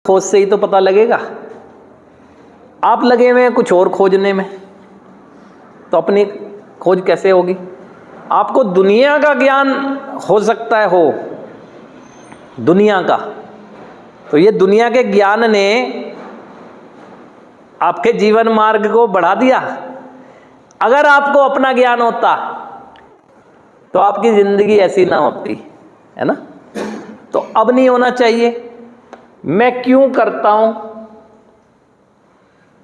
खोज से ही तो पता लगेगा। आप लगे हुए हैं कुछ और खोजने में, तो अपनी खोज कैसे होगी? आपको दुनिया का ज्ञान हो सकता है, हो दुनिया का, तो ये दुनिया के ज्ञान ने आपके जीवन मार्ग को बढ़ा दिया। अगर आपको अपना ज्ञान होता तो आपकी जिंदगी ऐसी ना होती, है ना? तो अब नहीं होना चाहिए। मैं क्यों करता हूं,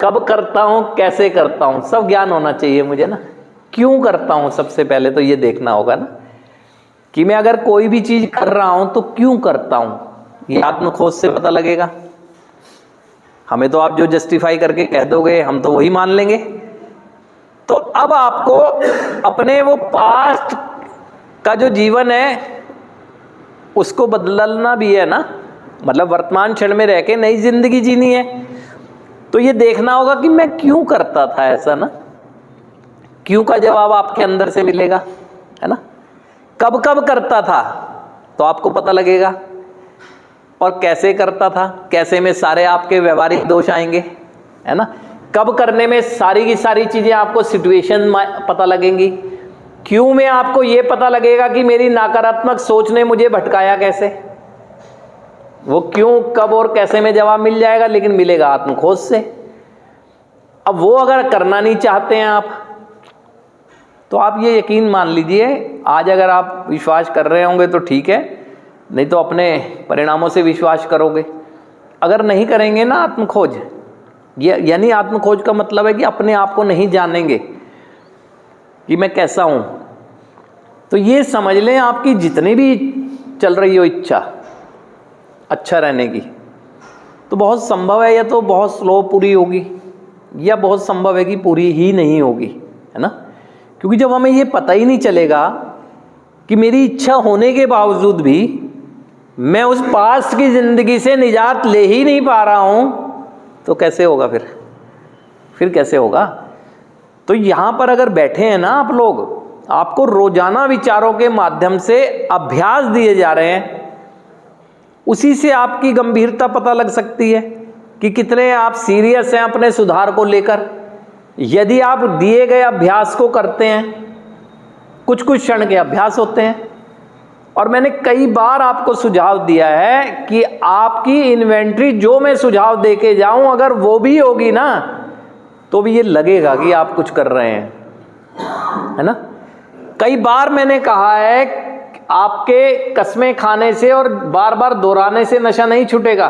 कब करता हूं, कैसे करता हूं, सब ज्ञान होना चाहिए मुझे ना। क्यों करता हूं, सबसे पहले तो ये देखना होगा ना कि मैं अगर कोई भी चीज कर रहा हूं तो क्यों करता हूं। ये आत्मखोज से पता लगेगा। हमें तो आप जो जस्टिफाई करके कह दोगे हम तो वही मान लेंगे। तो अब आपको अपने वो पास्ट का जो जीवन है उसको बदलना भी है ना, मतलब वर्तमान क्षण में रह के नई जिंदगी जीनी है। तो ये देखना होगा कि मैं क्यों करता था ऐसा ना। क्यों का जवाब आपके अंदर से मिलेगा, है ना? कब कब करता था तो आपको पता लगेगा, और कैसे करता था, कैसे में सारे आपके व्यवहारिक दोष आएंगे, है ना? कब करने में सारी की सारी चीजें आपको सिचुएशन पता लगेंगी। क्यों में आपको ये पता लगेगा कि मेरी नकारात्मक सोच ने मुझे भटकाया कैसे। वो क्यों, कब और कैसे में जवाब मिल जाएगा, लेकिन मिलेगा आत्मखोज से। अब वो अगर करना नहीं चाहते हैं आप, तो आप ये यकीन मान लीजिए, आज अगर आप विश्वास कर रहे होंगे तो ठीक है, नहीं तो अपने परिणामों से विश्वास करोगे। अगर नहीं करेंगे ना आत्मखोज, यानी आत्मखोज का मतलब है कि अपने आप को नहीं जानेंगे कि मैं कैसा हूं, तो ये समझ लें आपकी जितनी भी चल रही हो इच्छा अच्छा रहने की, तो बहुत संभव है या तो बहुत स्लो पूरी होगी, या बहुत संभव है कि पूरी ही नहीं होगी, है ना? क्योंकि जब हमें ये पता ही नहीं चलेगा कि मेरी इच्छा होने के बावजूद भी मैं उस पास्ट की जिंदगी से निजात ले ही नहीं पा रहा हूं, तो कैसे होगा फिर कैसे होगा? तो यहां पर अगर बैठे हैं ना आप लोग, आपको रोजाना विचारों के माध्यम से अभ्यास दिए जा रहे हैं, उसी से आपकी गंभीरता पता लग सकती है कि कितने आप सीरियस हैं अपने सुधार को लेकर। यदि आप दिए गए अभ्यास को करते हैं, कुछ कुछ क्षण के अभ्यास होते हैं, और मैंने कई बार आपको सुझाव दिया है कि आपकी इन्वेंट्री जो मैं सुझाव दे के जाऊं, अगर वो भी होगी ना, तो भी ये लगेगा कि आप कुछ कर रहे हैं, है ना? कई बार मैंने कहा है आपके कस्में खाने से और बार बार दोहराने से नशा नहीं छूटेगा।